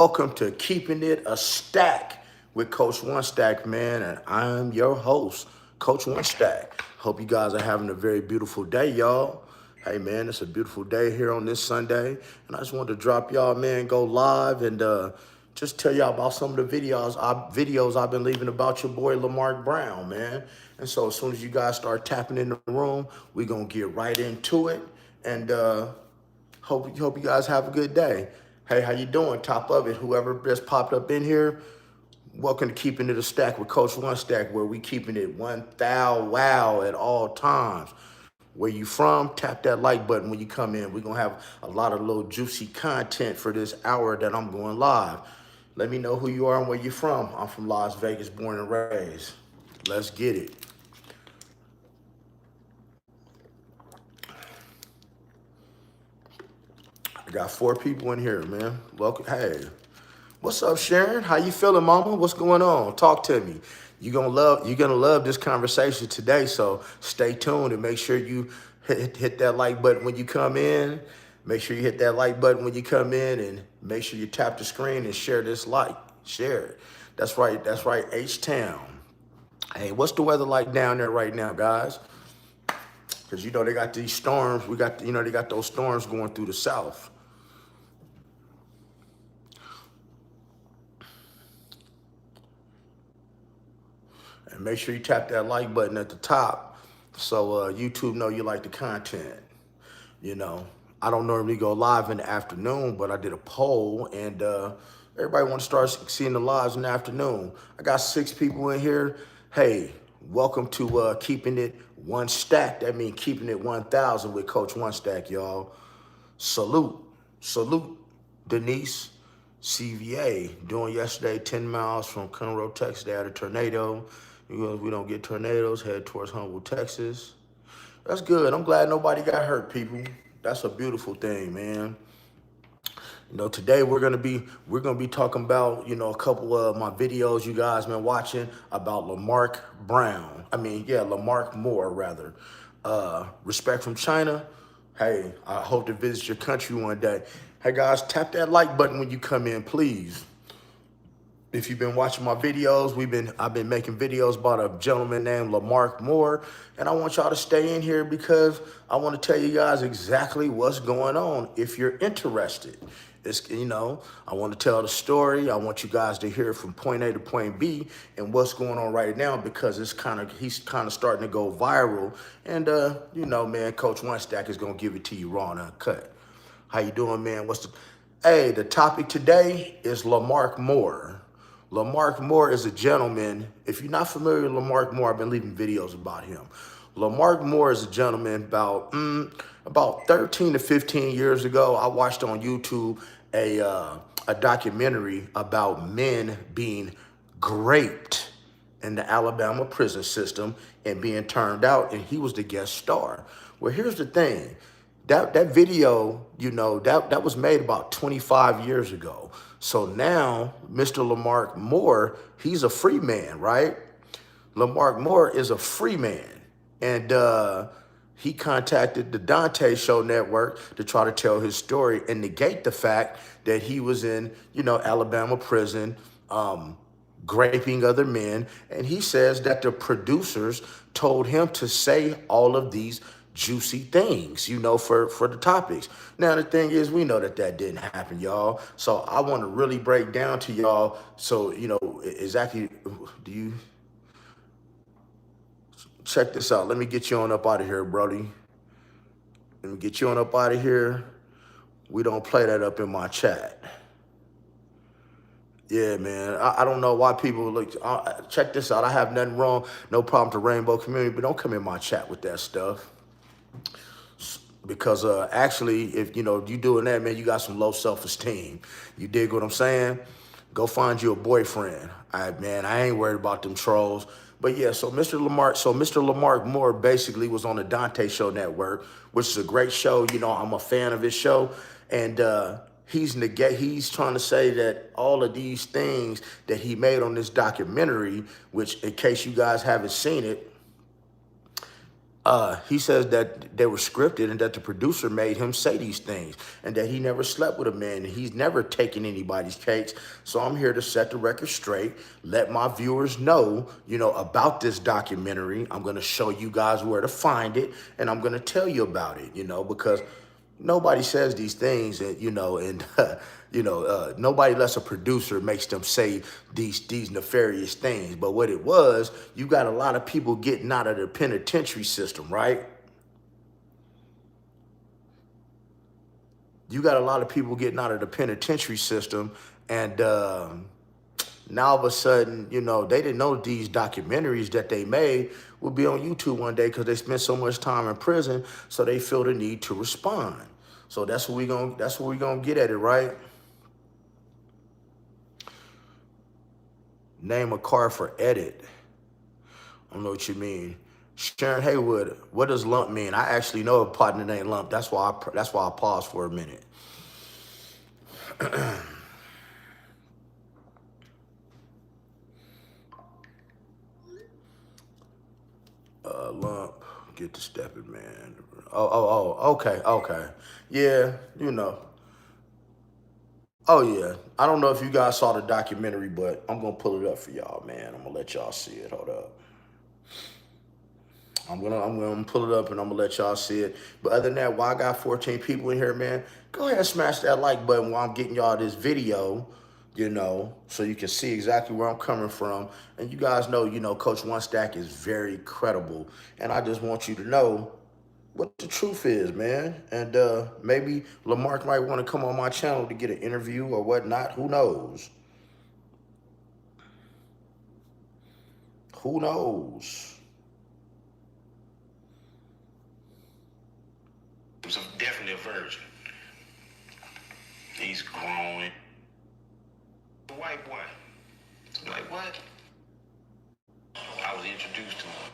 Welcome to Keeping It a Stack with Coach One Stack, man, and I'm your host, Coach One Stack. Hope you guys are having a very beautiful day, y'all. Hey, man, it's a beautiful day here on this Sunday, and I just wanted to drop y'all, man, go live and just tell y'all about some of the videos I've been leaving about your boy Lamar Brown, man. And so as soon as you guys start tapping in the room, we're gonna get right into it, and hope you guys have a good day. Hey, how you doing? Top of it. Whoever just popped up in here, welcome to Keeping It a Stack with Coach One Stack, where we keeping it 1,000 wow at all times. Where you from? Tap that like button when you come in. We're gonna have a lot of little juicy content for this hour that I'm going live. Let me know who you are and where you're from. I'm from Las Vegas, born and raised. Let's get it. I got 4 people in here, man. Welcome. Hey, what's up, Sharon? How you feeling, Mama? What's going on? Talk to me. You're gonna love this conversation today. So stay tuned and make sure you hit that like button when you come in. Make sure you hit that like button when you come in, and make sure you tap the screen and share this like. Share it. That's right. That's right. H Town. Hey, what's the weather like down there right now, guys? Because they got these storms. They got those storms going through the south. And make sure you tap that like button at the top so YouTube know you like the content. You know, I don't normally go live in the afternoon, but I did a poll and everybody want to start seeing the lives in the afternoon. I got 6 people in here. Hey, welcome to Keeping It One Stack. That means keeping it 1,000 with Coach One Stack, y'all. Salute. Salute, Denise. CVA doing yesterday 10 miles from Conroe, Texas. They had a tornado. We don't get tornadoes, head towards Humble, Texas. That's good. I'm glad nobody got hurt, people. That's a beautiful thing, man. Today we're gonna be talking about a couple of my videos you guys been watching about Lamar Moore rather. Respect from China. Hey, I hope to visit your country one day. Hey guys, tap that like button when you come in, please. If you've been watching my videos, I've been making videos about a gentleman named Lamar Moore, and I want y'all to stay in here because I want to tell you guys exactly what's going on if you're interested. I want to tell the story. I want you guys to hear from point A to point B and what's going on right now because he's kind of starting to go viral. And man, Coach One Stack is gonna give it to you raw and uncut. How you doing, man? The topic today is Lamar Moore. Lamar Moore is a gentleman. If you're not familiar with Lamar Moore, I've been leaving videos about him. Lamar Moore is a gentleman about 13 to 15 years ago. I watched on YouTube a documentary about men being raped in the Alabama prison system and being turned out, and he was the guest star. Well, here's the thing. That video, that was made about 25 years ago. So now, Mr. Lamar Moore, he's a free man, right? Lamar Moore is a free man. And he contacted the Dante Show Network to try to tell his story and negate the fact that he was in, Alabama prison, raping other men. And he says that the producers told him to say all of these juicy things, for the topics. Now, the thing is, we know that didn't happen, y'all. So I want to really break down to y'all. So, exactly, do you check this out? Let me get you on up out of here, Brody. Let me get you on up out of here. We don't play that up in my chat. Yeah, man. I don't know why people look. Check this out. I have nothing wrong, no problem to rainbow community, but don't come in my chat with that stuff. Because actually, if you doing that, man, you got some low self-esteem. You dig what I'm saying? Go find you a boyfriend. I ain't worried about them trolls. But yeah, so Mr. Lamar Moore basically was on the Dante Show Network, which is a great show. I'm a fan of his show, and he's trying to say that all of these things that he made on this documentary, which in case you guys haven't seen it, He says that they were scripted and that the producer made him say these things and that he never slept with a man and he's never taken anybody's cakes. So I'm here to set the record straight, let my viewers know, about this documentary. I'm going to show you guys where to find it and I'm going to tell you about it, because nobody says these things, and nobody less a producer makes them say these nefarious things. But what it was, you got a lot of people getting out of the penitentiary system, right? You got a lot of people getting out of the penitentiary system, and now all of a sudden, they didn't know these documentaries that they made would be on YouTube one day because they spent so much time in prison, so they feel the need to respond. So that's what we're gonna get at it, right? Name a car for edit. I don't know what you mean. Sharon Haywood, what does lump mean? I actually know a partner named Lump. That's why I paused for a minute. Lump, get to stepping, man. Okay. Yeah, Oh, yeah. I don't know if you guys saw the documentary, but I'm going to pull it up for y'all, man. I'm going to let y'all see it. Hold up. I'm gonna pull it up and I'm gonna let y'all see it. But other than that, while I got 14 people in here, man, go ahead and smash that like button while I'm getting y'all this video, so you can see exactly where I'm coming from. And you guys know, Coach One Stack is very credible. And I just want you to know what the truth is, man. And maybe Lamark might want to come on my channel to get an interview or whatnot. Who knows? Who knows? It was definitely a virgin. He's growing. A white boy. Like what? I was introduced to him.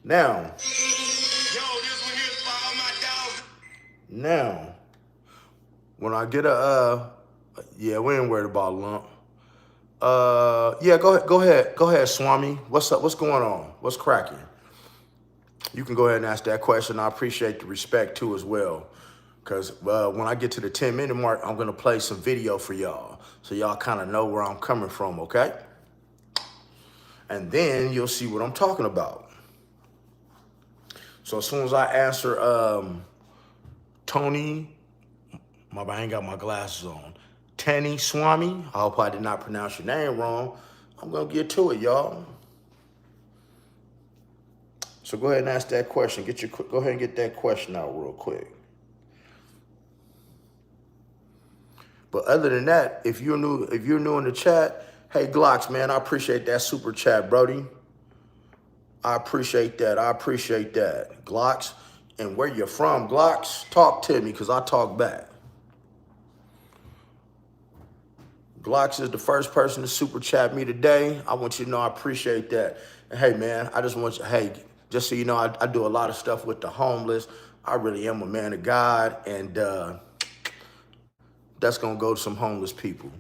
Now. Yo, this one here's for all my dogs. Now, when I get yeah, we ain't worried about Lump. Yeah, go ahead, Swami. What's up? What's going on? What's cracking? You can go ahead and ask that question. I appreciate the respect too as well. Because when I get to the 10-minute mark, I'm going to play some video for y'all. So y'all kind of know where I'm coming from, okay? And then you'll see what I'm talking about. So as soon as I answer Tony, I ain't got my glasses on. Tani Swami, I hope I did not pronounce your name wrong. I'm going to get to it, y'all. So go ahead and ask that question. Go ahead and get that question out real quick. But other than that, if you're new in the chat, hey Glocks, man, I appreciate that super chat, Brody. I appreciate that. Glocks, and where you're from, Glocks, talk to me because I talk back. Glocks is the first person to super chat me today. I want you to know I appreciate that. And hey, man, I just want you, just so you know, I do a lot of stuff with the homeless. I really am a man of God, and that's going to go to some homeless people.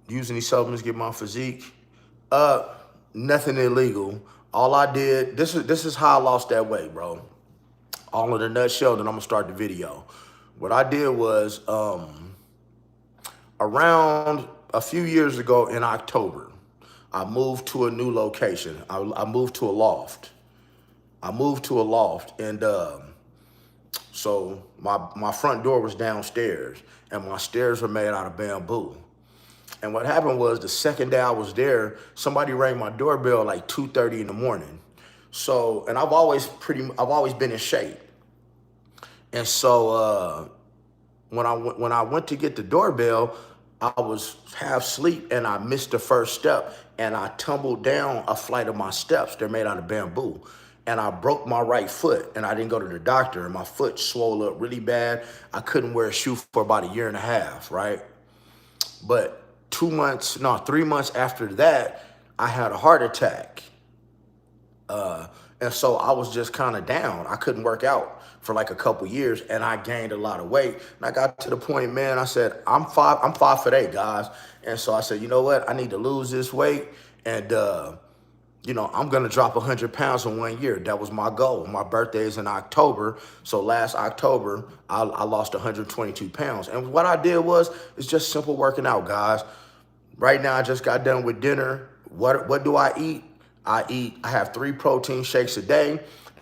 Using these supplements to get my physique, nothing illegal. All I did, this is how I lost that weight, bro. All in a nutshell, then I'm going to start the video. What I did was, around a few years ago in October, I moved to a new location. I moved to a loft. And so my front door was downstairs, and my stairs were made out of bamboo. And what happened was the second day I was there, somebody rang my doorbell like 2:30 in the morning. So, and I've always been in shape. And so when I went to get the doorbell, I was half asleep and I missed the first step and I tumbled down a flight of my steps. They're made out of bamboo. And I broke my right foot and I didn't go to the doctor and my foot swelled up really bad. I couldn't wear a shoe for about a year and a half, right? But 3 months after that, I had a heart attack. And so I was just kind of down. I couldn't work out for like a couple years and I gained a lot of weight. And I got to the point, man, I said, I'm 5'8", guys. And so I said, you know what? I need to lose this weight. And I'm going to drop 100 pounds in 1 year. That was my goal. My birthday is in October. So last October, I lost 122 pounds. And what I did it's just simple working out, guys. Right now, I just got done with dinner. What do I eat? I have 3 protein shakes a day.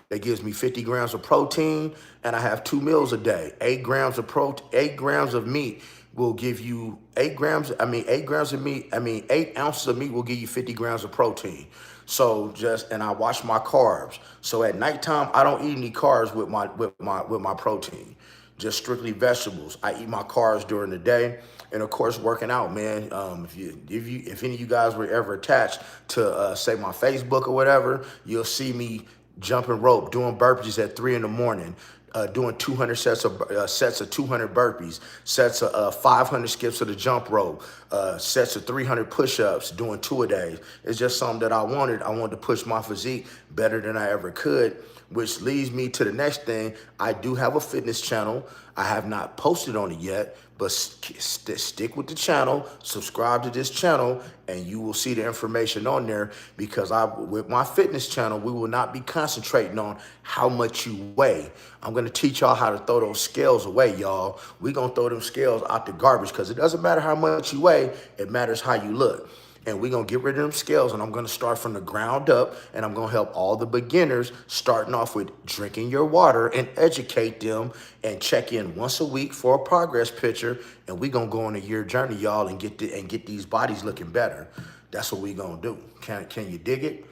That gives me 50 grams of protein, and I have 2 meals a day. 8 grams of meat will give you 8 grams of meat. 8 ounces of meat will give you 50 grams of protein. So and I watch my carbs. So at nighttime, I don't eat any carbs with my protein. Just strictly vegetables. I eat my carbs during the day, and of course, working out, man. If any of you guys were ever attached to say my Facebook or whatever, you'll see me jumping rope, doing burpees at 3 in the morning, doing 200 sets of 200 burpees, sets of 500 skips of the jump rope, sets of 300 push-ups, doing 2 a day. It's just something that I wanted. I wanted to push my physique better than I ever could, which leads me to the next thing. I do have a fitness channel. I have not posted on it yet, but stick with the channel, subscribe to this channel, and you will see the information on there, because with my fitness channel, we will not be concentrating on how much you weigh. I'm going to teach y'all how to throw those scales away, y'all. We're going to throw them scales out the garbage, because it doesn't matter how much you weigh. It matters how you look. And we're going to get rid of them scales, and I'm going to start from the ground up, and I'm going to help all the beginners, starting off with drinking your water, and educate them and check in once a week for a progress picture. And we're going to go on a year journey, y'all, and get these bodies looking better. That's what we're going to do. Can you dig it?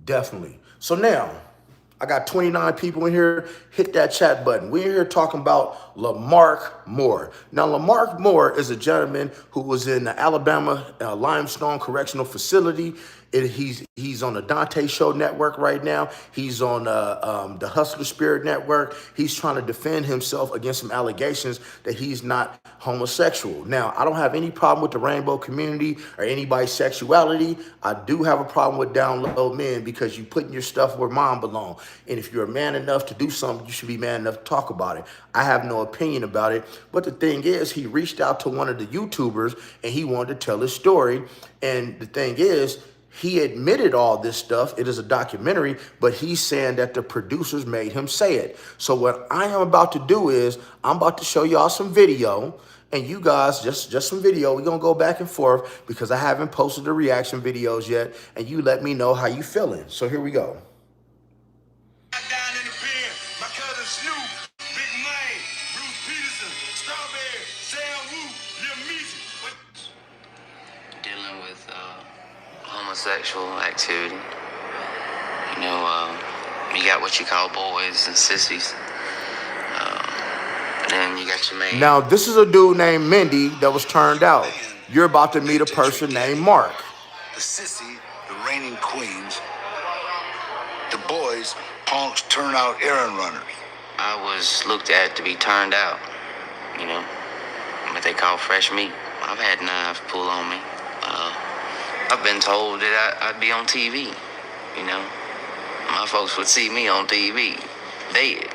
Definitely. So now, I got 29 people in here. Hit that chat button. We're here talking about Lamar Moore. Now, Lamar Moore is a gentleman who was in the Alabama Limestone Correctional Facility. He's on the Dante Show Network right now. He's on the Hustler Spirit Network. He's trying to defend himself against some allegations that he's not homosexual. Now, I don't have any problem with the rainbow community or anybody's sexuality. I do have a problem with down low men, because you putting your stuff where mine belong. And if you're a man enough to do something, you should be man enough to talk about it. I have no opinion about it. But the thing is, he reached out to one of the YouTubers and he wanted to tell his story. And the thing is, he admitted all this stuff. It is a documentary, but he's saying that the producers made him say it. So what I am about to do is I'm about to show y'all some video, and you guys, just some video. We're going to go back and forth, because I haven't posted the reaction videos yet, and you let me know how you feeling. So here we go. Down in the pen, my cousin Snoop, Big Mane, Bruce Peterson, Strawberry, Sam Wu, Lil Meezy. Dealing with homosexual activity. You got what you call boys and sissies. Then you got your main. Now, this is a dude named Mindy that was turned out. You're about to meet a person named Mark. The sissy, the reigning queens. The boys, punks, turnout errand runners. I was looked at to be turned out. What they call fresh meat. I've had knives pull on me. I've been told that I'd be on TV. My folks would see me on TV, dead.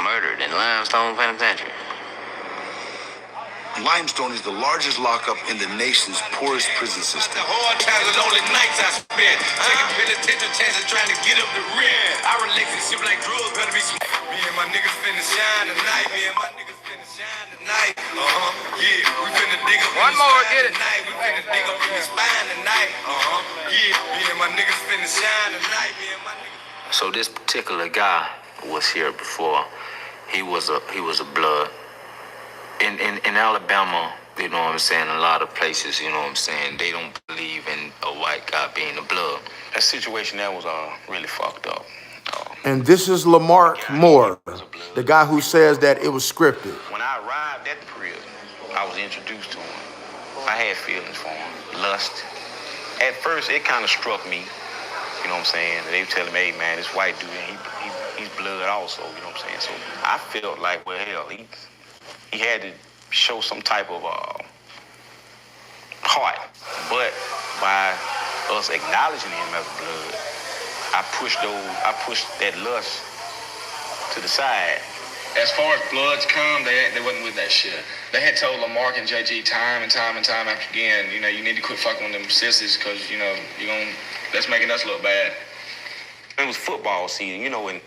Murdered in Limestone Penitentiary. Limestone is the largest lockup in the nation's poorest prison system. The hard times and lonely nights I spent, taking penitentiary chances trying to get up the rent. Our relationship like drugs, better be some. Me and my niggas finna shine tonight. Me and my niggas finna shine tonight. Yeah, we finna dig up. One more, get it. Tonight. We finna dig up in the spine tonight. Yeah, me and my niggas finna shine tonight. Me and my niggas. So this particular guy was here before. He was a blood. In Alabama, you know what I'm saying, a lot of places, you know what I'm saying, they don't believe in a white guy being a blood. That situation there was really fucked up. And this is Lamar Moore, the guy who says that it was scripted. When I arrived at the prison, I was introduced to him. I had feelings for him, lust. At first, it kind of struck me, you know what I'm saying? They were telling me, hey man, this white dude, he's blood also, you know what I'm saying? So I felt like, well, hell, he had to show some type of heart. But by us acknowledging him as blood, I pushed that lust to the side As far as Bloods come, they wasn't with that shit. They had told Lamark and JG time and time after again, you know, you need to quit fucking with them sissies because, you know, that's making us look bad. It was football season, you know, and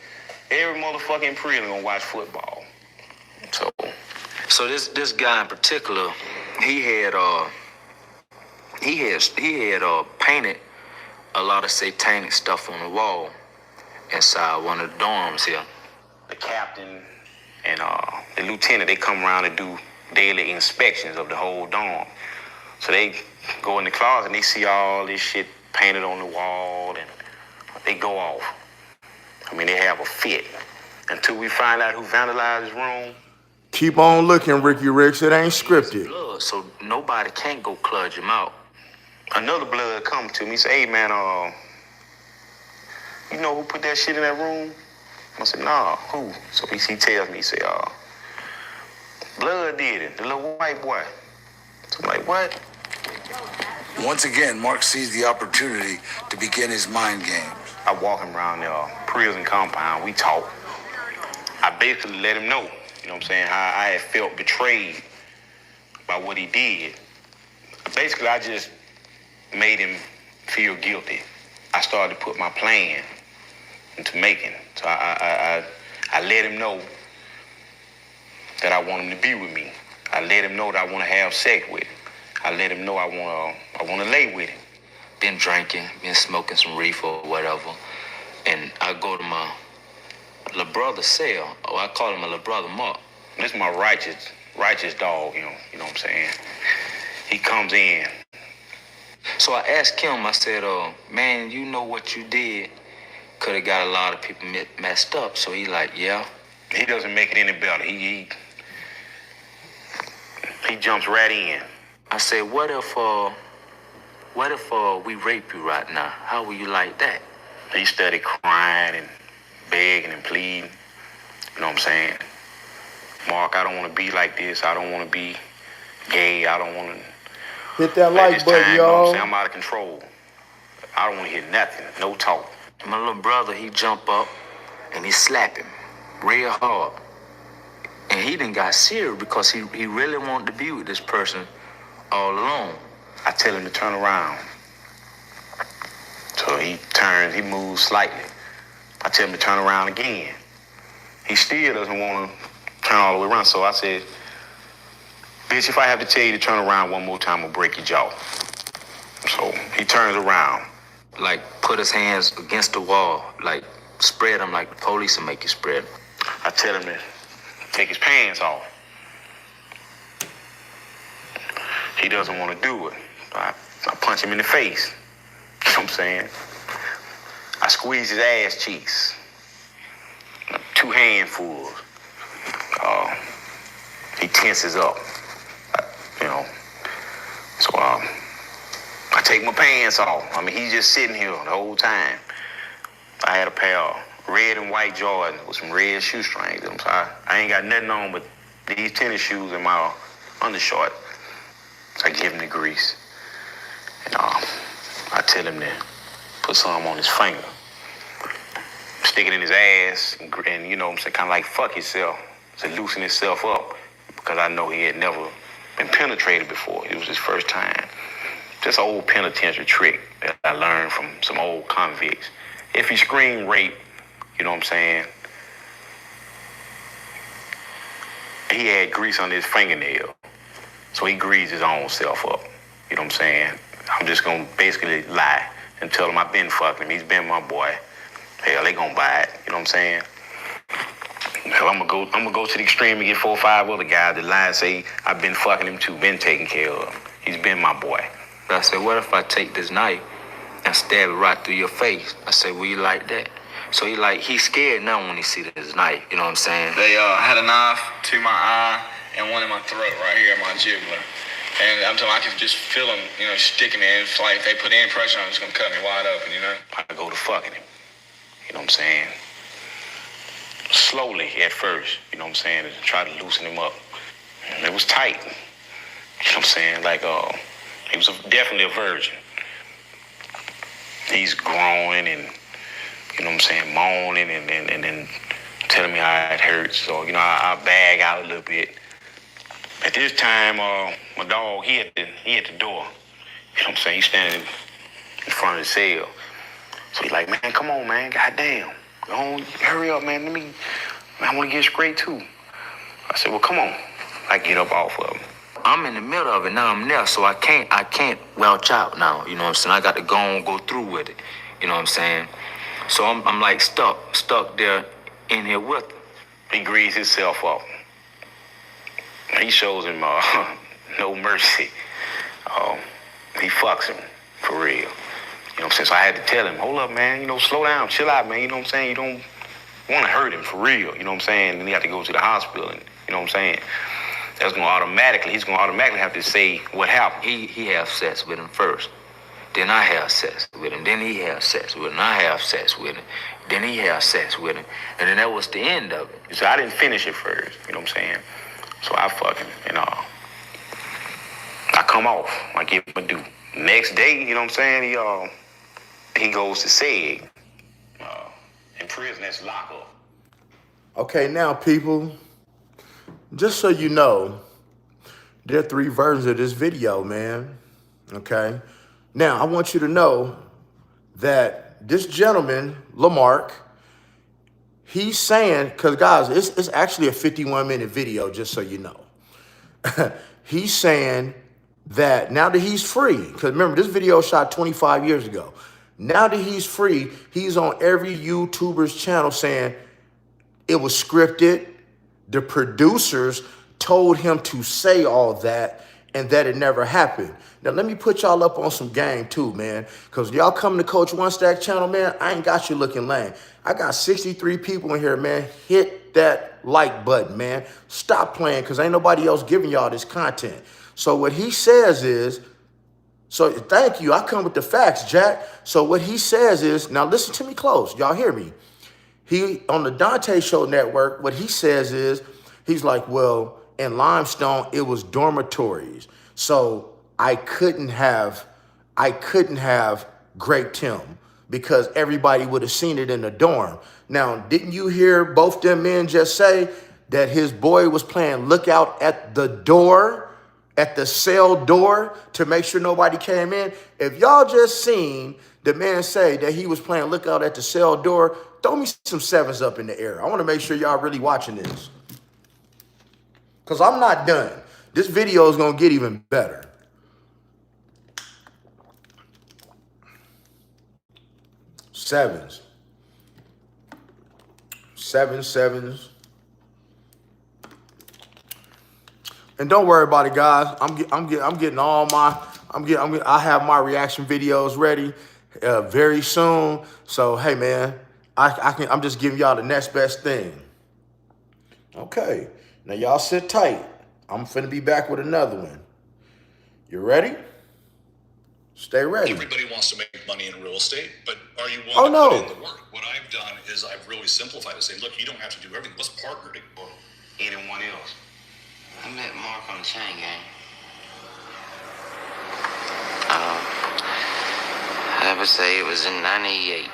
every motherfucking prison gonna watch football. So this guy in particular, he had painted a lot of satanic stuff on the wall inside one of the dorms here. The captain and the lieutenant, they come around and do daily inspections of the whole dorm. So they go in the closet and they see all this shit painted on the wall and they go off. I mean, they have a fit. Until we find out who vandalized his room. Keep on looking, Ricky Ricks. It ain't scripted. Blood, so nobody can go cludge him out. Another blood come to me, say, hey man, you know who put that shit in that room? I said, nah, who? So he tells me, he say, Blood did it, the little white boy. So I'm like, what? Once again, Mark sees the opportunity to begin his mind games. I walk him around the prison compound, we talk. I basically let him know, you know what I'm saying, how I had felt betrayed by what he did. Basically, I just made him feel guilty. I started to put my plan into making. So I let him know that I want him to be with me. I let him know that I want to have sex with him. I let him know I want to lay with him. Been drinking, been smoking some reefer or whatever, and I go to my little brother's cell, or I call him my little brother Mark. This is my righteous dog, you know what I'm saying? He comes in. So I asked him, I said, man, you know what you did could have got a lot of people messed up. So he like, yeah. He doesn't make it any better. He jumps right in. I said, what if we rape you right now? How will you like that? He started crying and begging and pleading. You know what I'm saying? Mark, I don't want to be like this. I don't want to be gay. I don't want to. Hit that like button, y'all. You know what I'm saying? I'm out of control. I don't want to hear nothing. No talk. My little brother, he jump up and he slap him real hard. And he done got serious because he really wanted to be with this person all alone. I tell him to turn around. So he turns, he moves slightly. I tell him to turn around again. He still doesn't want to turn all the way around. So I said, bitch, if I have to tell you to turn around one more time, I'll break your jaw. So he turns around. Like, put his hands against the wall, like, spread them like the police will make you spread them. I tell him to take his pants off. He doesn't want to do it. I punch him in the face. You know what I'm saying? I squeeze his ass cheeks. 2 handfuls. He tenses up. So I take my pants off. I mean, he's just sitting here the whole time. I had a pair of red and white Jordans with some red shoestrings. So I ain't got nothing on but these tennis shoes and my undershort. So I give him the grease. And I tell him to put some on his finger. Stick it in his ass and you know what I'm saying, kind of like fuck himself. To loosen himself up. Because I know he had never been penetrated before. It was his first time. Just an old penitentiary trick that I learned from some old convicts. If he screamed rape, you know what I'm saying, he had grease on his fingernail. So he greased his own self up. You know what I'm saying? I'm just going to basically lie and tell him I've been fucking him. He's been my boy. Hell, they going to buy it. You know what I'm saying? Hell, I'm gonna go to the extreme and get 4 or 5 other guys that lie and say I've been fucking him too, been taken care of. He's been my boy. I said, what if I take this knife and stab it right through your face? I said, will you like that? So he's scared now when he see this knife. You know what I'm saying? They had a knife to my eye and one in my throat right here, my jugular. And I'm telling you, I can just feel them, sticking in. It's like if they put any pressure on, it's gonna cut me wide open, I go to fucking him. You know what I'm saying? Slowly at first, you know what I'm saying, to try to loosen him up. And it was tight. You know what I'm saying? Like, he was definitely a virgin. He's growing and, you know what I'm saying, moaning and then telling me how it hurts. So, I bag out a little bit. At this time, my dog, he at the door. You know what I'm saying? He's standing in front of the cell. So he's like, man, come on, man, goddamn. Go on, hurry up, man. I want to get straight too. I said, well, come on. I get up off of him. I'm in the middle of it now. I'm there, so I can't welch out now. You know what I'm saying? I got to go through with it. You know what I'm saying? So I'm like stuck there in here with him. He greases himself up. He shows him no mercy. He fucks him for real. You know what I'm saying? So I had to tell him, hold up, man. Slow down, chill out, man. You know what I'm saying? You don't want to hurt him for real. You know what I'm saying? Then he have to go to the hospital. And, you know what I'm saying? He's gonna automatically have to say what happened. He have sex with him first. Then I have sex with him. Then he have sex with him. I have sex with him. Then he have sex with him. And then that was the end of it. So I didn't finish it first. You know what I'm saying? So I fuck him, I come off. I give him a do. Next day, you know what I'm saying? He goes to SEG. In prison, that's lockup. Okay, now people, just so you know, there are 3 versions of this video, man. Okay? Now, I want you to know that this gentleman, Lamark, he's saying, because guys, it's actually a 51-minute video, just so you know. He's saying that now that he's free, because remember, this video shot 25 years ago. Now that he's free, he's on every YouTuber's channel saying it was scripted. The producers told him to say all that and that it never happened. Now, let me put y'all up on some game too, man, because y'all come to Coach One Stack channel, man, I ain't got you looking lame. I got 63 people in here, man. Hit that like button, man. Stop playing, because ain't nobody else giving y'all this content. So what he says is, so thank you. I come with the facts, Jack. So what he says is, now listen to me close. Y'all hear me? He, on the Dante Show Network, what he says is, he's like, well, in Limestone, it was dormitories. So I couldn't have Great Tim because everybody would have seen it in the dorm. Now, didn't you hear both them men just say that his boy was playing lookout at the door, at the cell door, to make sure nobody came in? If y'all just seen the man say that he was playing lookout at the cell door, throw me some 7s up in the air. I want to make sure y'all really watching this, because I'm not done. This video is going to get even better. 7s. 7s. And don't worry about it, guys. I have my reaction videos ready very soon. So hey, man, I'm just giving y'all the next best thing. Okay, now y'all sit tight. I'm finna be back with another one. You ready? Stay ready. Everybody wants to make money in real estate, but are you willing to put in the work? What I've done is I've really simplified it. Say, look, you don't have to do everything. Let's partner together. Anyone else? I met Mark on the chain gang. I would say it was in 98.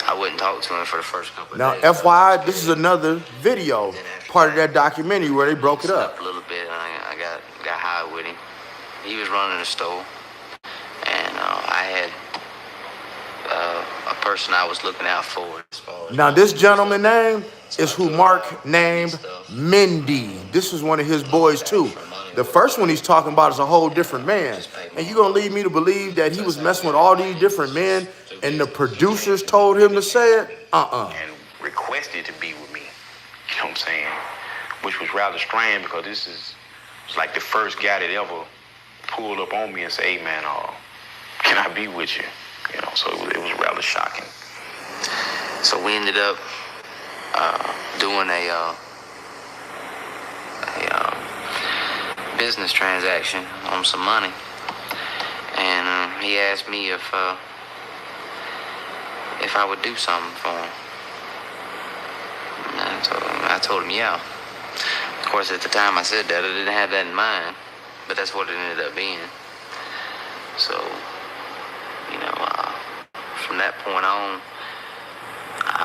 I wouldn't talk to him for the first couple of days. Now, FYI, this is another video, part of that documentary where they broke it up. A little bit, and I got high with him. He was running the store, and I had a person I was looking out for. Now, this gentleman name is who Mark named Mindy. This is one of his boys, too. The first one he's talking about is a whole different man. And you gonna lead me to believe that he was messing with all these different men and the producers told him to say it? And requested to be with me. You know what I'm saying? Which was rather strange, because this is like the first guy that ever pulled up on me and said, hey, man, can I be with you? You know, so it was rather shocking. So we ended up doing a business transaction on some money, and he asked me if I would do something for him. And I told him yeah. Of course, at the time I said that, I didn't have that in mind, but that's what it ended up being. So, from that point on,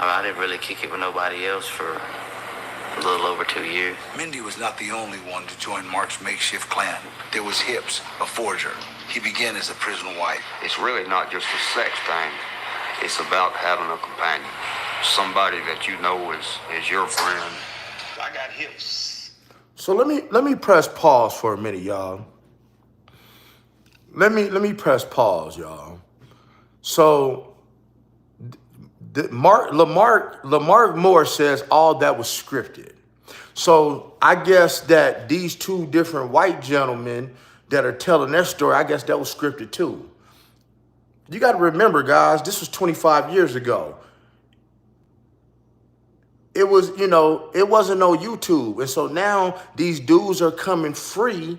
I didn't really kick it with nobody else for a little over 2 years. Mindy was not the only one to join Mark's makeshift clan. There was Hips, a forger. He began as a prison wife. It's really not just a sex thing. It's about having a companion. Somebody that you know is your friend. I got hips. So let me press pause for a minute, y'all. Let me press pause, y'all. So Lamar Moore says all that was scripted. So I guess that these two different white gentlemen that are telling their story, I guess that was scripted too. You got to remember, guys, this was 25 years ago. It was, it wasn't no YouTube. And so now these dudes are coming free.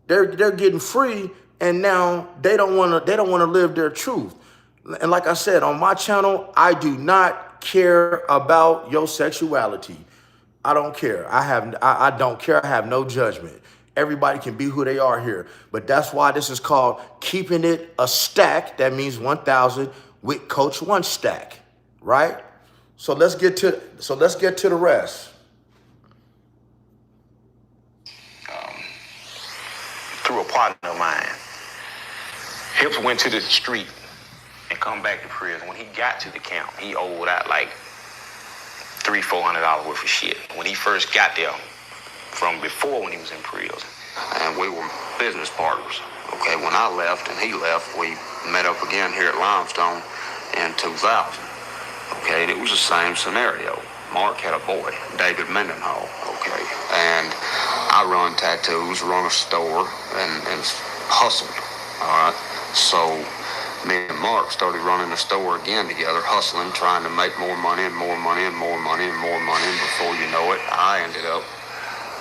They're getting free, and now they don't want to live their truth. And like I said, on my channel, I do not care about your sexuality. I don't care. I don't care. I have no judgment. Everybody can be who they are here. But that's why this is called Keeping It a Stack. That means 1,000 with Coach One Stack, right? So let's get to the rest. Through a partner of mine. Hips went to the street and come back to prison. When he got to the camp, he owed out like $300-400 worth of shit. When he first got there, from before when he was in prison. And we were business partners. Okay, when I left and he left, we met up again here at Limestone in 2000. Okay, and it was the same scenario. Mark had a boy, David Mendenhall, okay, and I run tattoos, run a store, and hustled, all right? So me and Mark started running the store again together, hustling, trying to make more money and more money and more money and more money, and before you know it, I ended up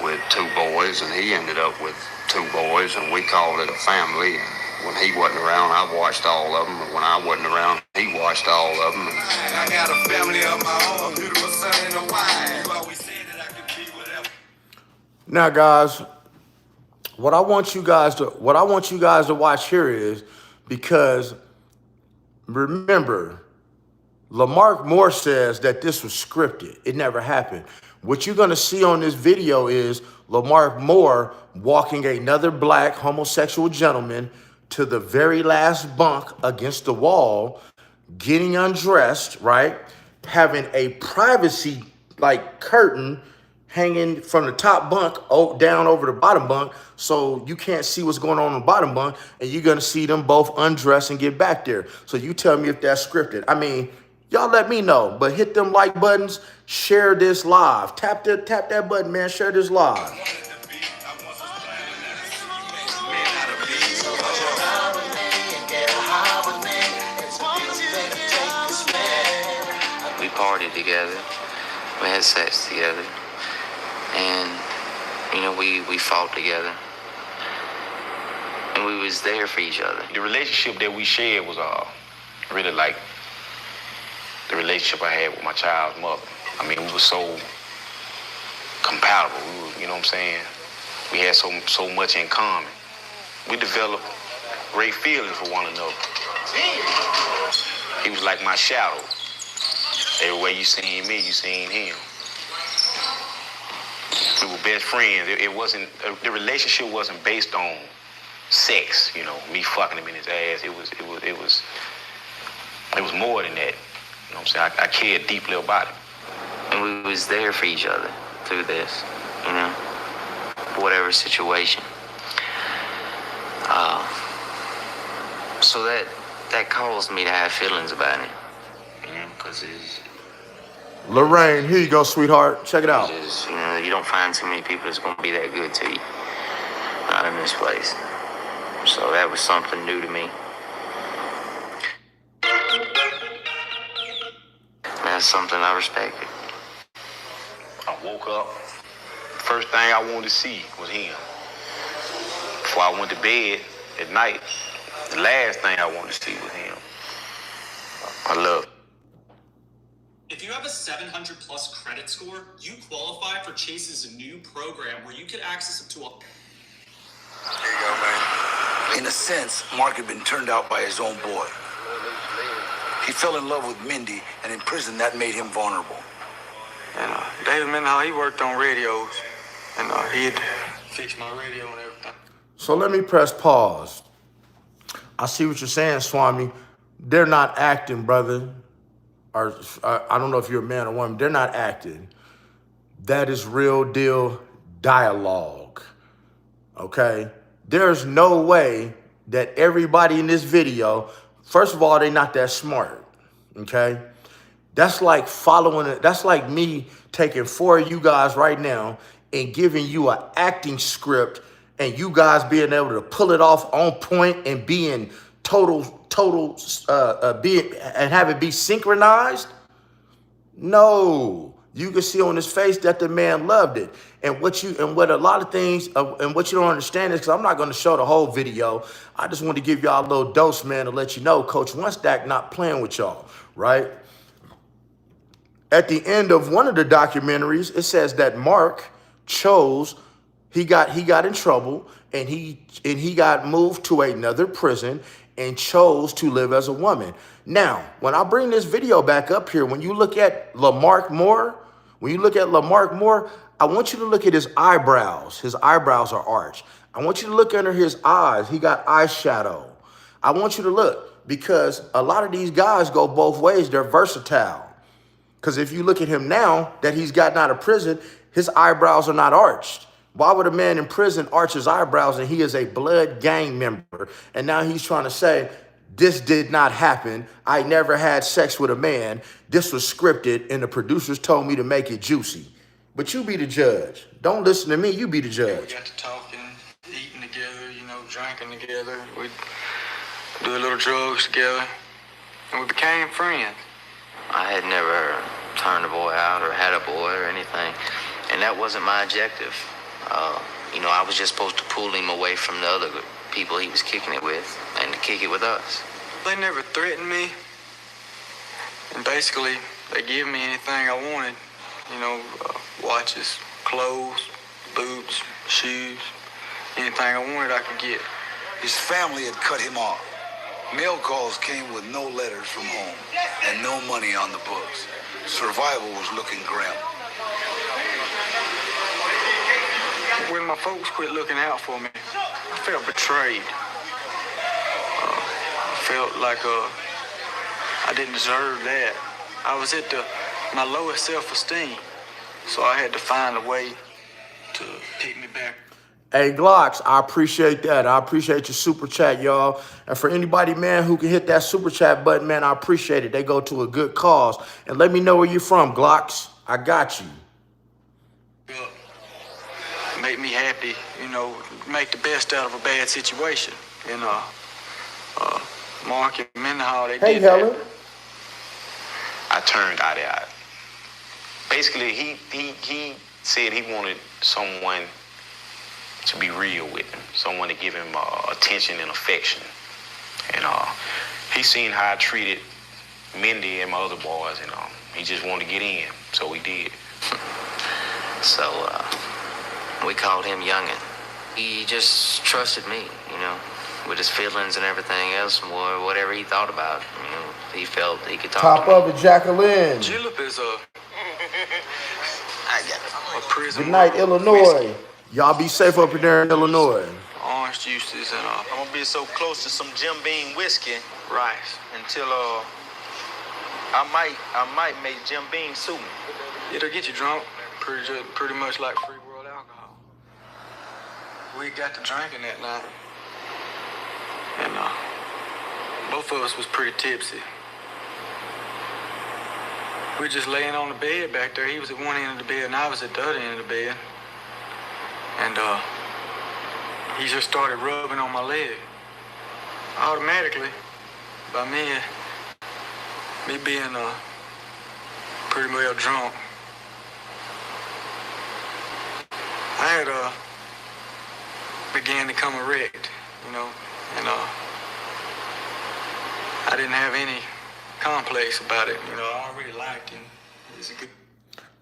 with 2 boys, and he ended up with 2 boys, and we called it a family. And when he wasn't around, I watched all of them, and when I wasn't around, he watched all of them. I got a family of my own, beautiful son and a wife. You always said that I could be whatever. Now, guys, what I want you guys to watch here is, because remember, Lamar Moore says that this was scripted. It never happened. What you're going to see on this video is Lamar Moore walking another black homosexual gentleman to the very last bunk against the wall, getting undressed, right? Having a privacy curtain hanging from the top bunk down over the bottom bunk, so you can't see what's going on the bottom bunk, and you're going to see them both undress and get back there. So you tell me if that's scripted. I mean, y'all let me know, but hit them like buttons, share this live. Tap that button, man, share this live. We partied together. We had sex together. And, we fought together. And we was there for each other. The relationship that we shared was really like the relationship I had with my child's mother. I mean, we were so compatible. We were, you know what I'm saying? We had so much in common. We developed great feelings for one another. He was like my shadow. Everywhere you seen me, you seen him. We were best friends. It wasn't, the relationship wasn't based on sex, me fucking him in his ass. It was more than that. You know what I'm saying? I cared deeply about him. And we was there for each other through this, whatever situation. So that caused me to have feelings about it. Because it's... Lorraine, here you go, sweetheart. Check it out. Just, you don't find too many people that's going to be that good to you. Not in this place. So that was something new to me. That's something I respected. I woke up, first thing I wanted to see was him. Before I went to bed at night, the last thing I wanted to see was him. I love him. If you have a 700 plus credit score, you qualify for Chase's new program where you can access up to a... There you go, man. In a sense, Mark had been turned out by his own boy. He fell in love with Mindy, and in prison that made him vulnerable. And David Mendenhall, he worked on radios, and he'd fix my radio and everything. So let me press pause. I see what you're saying, Swami. They're not acting, brother. Or I don't know if you're a man or woman. They're not acting. That is real deal dialogue. Okay? There's no way that everybody in this video, first of all, they're not that smart. Okay? That's like following it. That's like me taking 4 of you guys right now and giving you an acting script and you guys being able to pull it off on point and being and have it be synchronized. No, you can see on his face that the man loved it. And what a lot of things, and what you don't understand is, because I'm not going to show the whole video. I just want to give y'all a little dose, man, to let you know Coach One Stack not playing with y'all, right? At the end of one of the documentaries, it says that Mark chose, he got in trouble and he got moved to another prison and chose to live as a woman. Now, when I bring this video back up here, when you look at Lamar Moore, I want you to look at his eyebrows. His eyebrows are arched. I want you to look under his eyes. He got eyeshadow. I want you to look, because a lot of these guys go both ways. They're versatile. Because if you look at him now that he's gotten out of prison, his eyebrows are not arched. Why would a man in prison arch his eyebrows and he is a blood gang member? And now he's trying to say, this did not happen. I never had sex with a man. This was scripted and the producers told me to make it juicy. But you be the judge. Don't listen to me. You be the judge. We got to talking, eating together, drinking together. We'd do a little drugs together. And we became friends. I had never turned a boy out or had a boy or anything, and that wasn't my objective. I was just supposed to pull him away from the other people he was kicking it with and to kick it with us. They never threatened me, and basically they give me anything I wanted. Watches, clothes, boots, shoes, anything I wanted I could get. His family had cut him off. Mail calls came with no letters from home and no money on the books. Survival was looking grim. When my folks quit looking out for me, I felt betrayed. I felt like I didn't deserve that. I was at my lowest self-esteem, so I had to find a way to pick me back. Hey, Glocks, I appreciate that. I appreciate your super chat, y'all. And for anybody, man, who can hit that super chat button, man, I appreciate it. They go to a good cause. And let me know where you're from, Glocks. I got you. Make me happy, make the best out of a bad situation. And Mark and Mendenhall, they did Helen. that. I turned out. Basically, he said he wanted someone to be real with him, someone to give him attention and affection. And he seen how I treated Mindy and my other boys, and he just wanted to get in, so we did. So we called him Youngin. He just trusted me, with his feelings and everything else, and whatever he thought about. He felt he could talk Top to me. of it, Jacqueline. Julep is a prison. Good night, Illinois. Y'all be safe up there in Illinois. Orange juices and I'm gonna be so close to some Jim Beam whiskey rice. until I might make Jim Beam sue me. It'll get you drunk, pretty much like free world alcohol. We got to drinking that night, and both of us was pretty tipsy. We were just laying on the bed back there. He was at one end of the bed, and I was at the other end of the bed. And he just started rubbing on my leg. Automatically, by me being pretty well drunk, I had began to come erect, and I didn't have any complex about it. I already liked him. He's a good.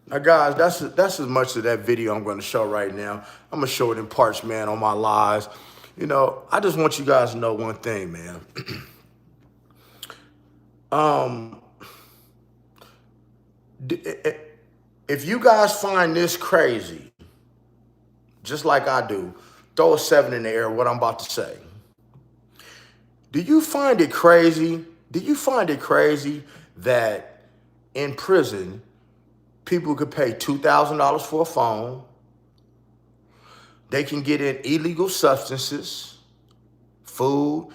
Now, guys, that's as much of that video I'm going to show right now. I'm going to show it in parts, man, on my lives. I just want you guys to know one thing, man. Um, if you guys find this crazy, just like I do, throw a 7 in the air, what I'm about to say. Do you find it crazy? Do you find it crazy that in prison, people could pay $2,000 for a phone? They can get in illegal substances, food,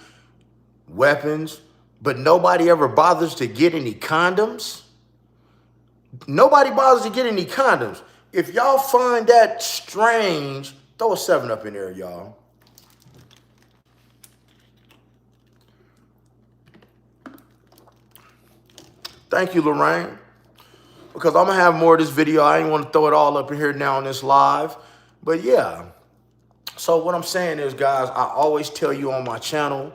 weapons, but nobody ever bothers to get any condoms? Nobody bothers to get any condoms. If y'all find that strange, throw a 7 up in there, y'all. Thank you, Lorraine. Because I'm going to have more of this video. I ain't want to throw it all up in here now on this live. But yeah. So what I'm saying is, guys, I always tell you on my channel,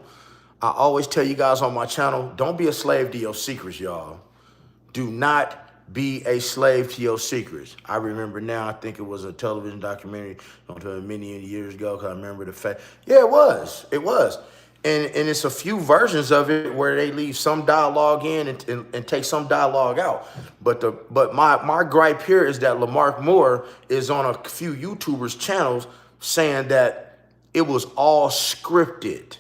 don't be a slave to your secrets, y'all. Do not be a slave to your secrets. I remember now, I think it was a television documentary many years ago, because I remember the fact. Yeah, it was. It was. And it's a few versions of it where they leave some dialogue in and take some dialogue out. But my gripe here is that Lamar Moore is on a few YouTubers' channels saying that it was all scripted.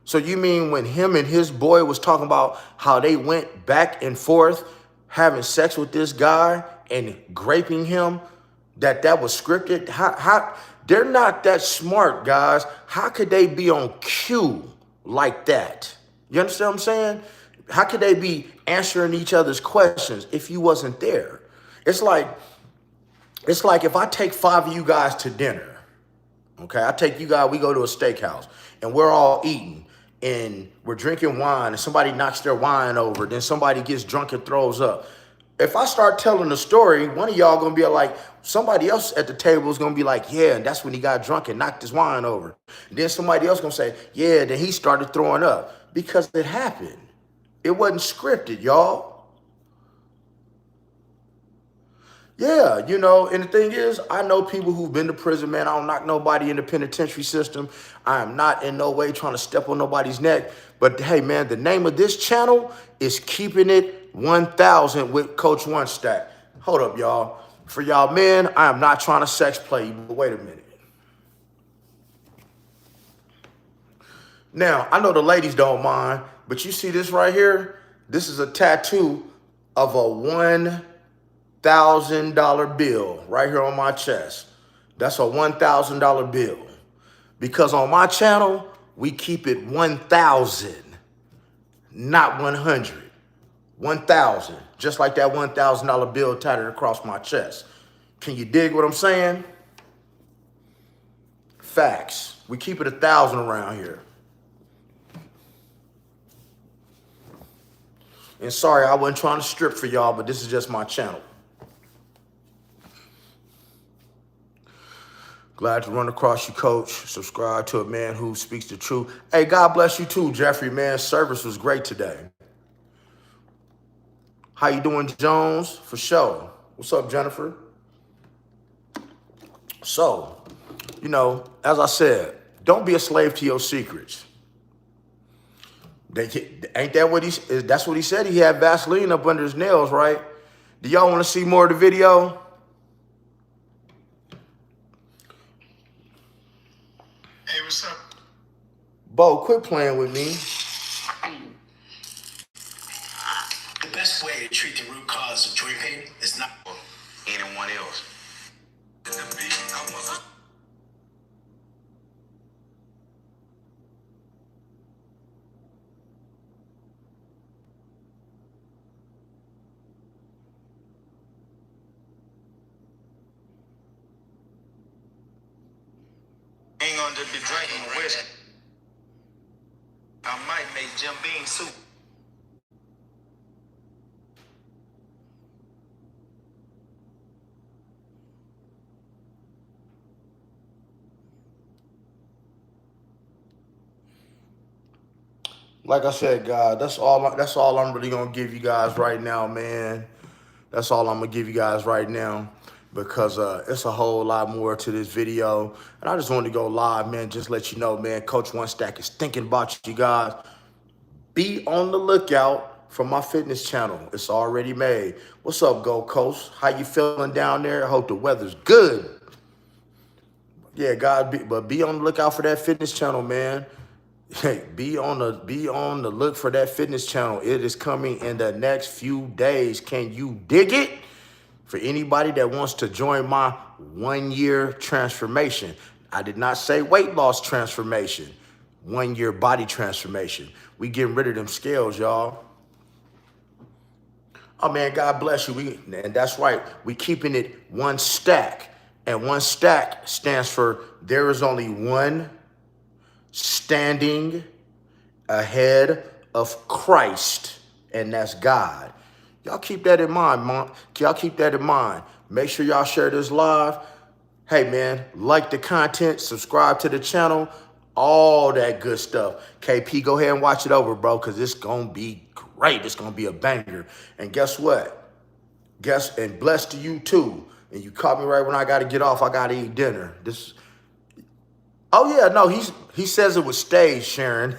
So you mean when him and his boy was talking about how they went back and forth having sex with this guy and graping him, that was scripted? How they're not that smart, guys. How could they be on cue like that? You understand what I'm saying? How could they be answering each other's questions if you wasn't there? It's like if I take 5 of you guys to dinner, okay? I take you guys, we go to a steakhouse and we're all eating and we're drinking wine and somebody knocks their wine over, then somebody gets drunk and throws up. If I start telling the story, one of y'all gonna be like, somebody else at the table is gonna be like, yeah, and that's when he got drunk and knocked his wine over. And then somebody else gonna say, yeah, then he started throwing up, because it happened. It wasn't scripted, y'all. Yeah, you know, and the thing is, I know people who've been to prison, man. I don't knock nobody in the penitentiary system. I am not in no way trying to step on nobody's neck. But hey, man, the name of this channel is Keeping It 1000 with Coach One Stack. Hold up, y'all. For y'all men, I am not trying to sex play you, but wait a minute. Now, I know the ladies don't mind, but you see this right here? This is a tattoo of a $1,000 bill right here on my chest. That's a $1,000 bill. Because on my channel, we keep it 1,000, not 100. 1,000, just like that $1,000 bill tatted across my chest. Can you dig what I'm saying? Facts. We keep it 1,000 around here. And sorry, I wasn't trying to strip for y'all, but this is just my channel. Glad to run across you, Coach. Subscribe to a man who speaks the truth. Hey, God bless you too, Jeffrey, man. Service was great today. How you doing, Jones? For sure. What's up, Jennifer? So, you know, as I said, don't be a slave to your secrets. Ain't that what that's what he said? He had Vaseline up under his nails, right? Do y'all want to see more of the video? Hey, what's up? Bo, quit playing with me. The best way to treat the root cause of joint pain is not Anyone else? Ain't gonna just be drinking whiskey. I might make Jim Beam soup. Like I said, guys, that's all I'm really gonna give you guys right now, man. That's all I'm gonna give you guys right now, because it's a whole lot more to this video. And I just wanted to go live, man, just let you know, man, Coach One Stack is thinking about you guys. Be on the lookout from my fitness channel. It's already made. What's up, Gold Coast? How you feeling down there? I hope the weather's good. Yeah, but be on the lookout for that fitness channel, man. Hey, be on the look for that fitness channel. It is coming in the next few days. Can you dig it? For anybody that wants to join my 1-year transformation. I did not say weight loss transformation. 1-year body transformation. We getting rid of them scales, y'all. Oh man, God bless you. And that's right. We keeping it one stack. And one stack stands for there is only one standing ahead of Christ, and that's God. Y'all keep that in mind, Mom. Y'all keep that in mind. Make sure y'all share this live. Hey, man, like the content, subscribe to the channel, all that good stuff. KP, go ahead and watch it over, bro, because it's going to be great. It's going to be a banger. And guess what? And blessed to you, too. And you caught me right when I got to get off. I got to eat dinner. Oh, yeah, no, he says it was staged, Sharon.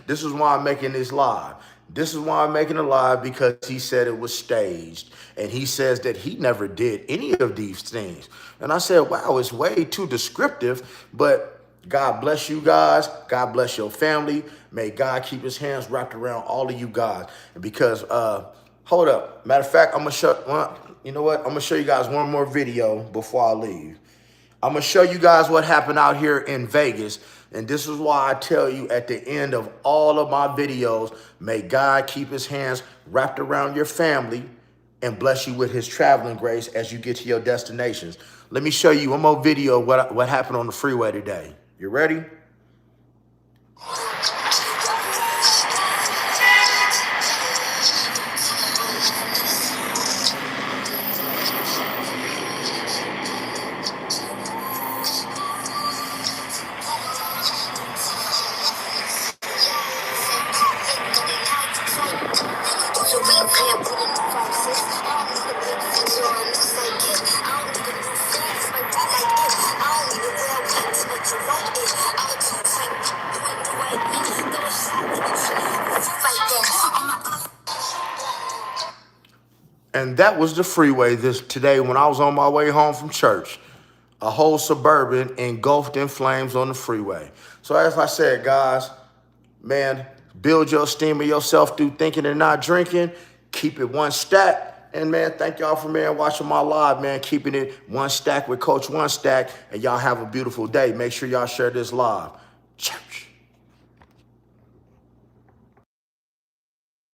This is why I'm making this live. This is why I'm making it live, because he said it was staged. And he says that he never did any of these things. And I said, wow, it's way too descriptive. But God bless you guys. God bless your family. May God keep his hands wrapped around all of you guys. And because, hold up. Matter of fact, I'm going to show, you know what? I'm going to show you guys one more video before I leave. I'm going to show you guys what happened out here in Vegas. And this is why I tell you at the end of all of my videos, may God keep his hands wrapped around your family and bless you with his traveling grace as you get to your destinations. Let me show you one more video of what happened on the freeway today. You ready? And that was the freeway today when I was on my way home from church. A whole Suburban engulfed in flames on the freeway. So as I said, guys, man, build your esteem of yourself through thinking and not drinking. Keep it one stack. And, man, thank y'all for, man, watching my live, man, keeping it one stack with Coach One Stack. And y'all have a beautiful day. Make sure y'all share this live. Check.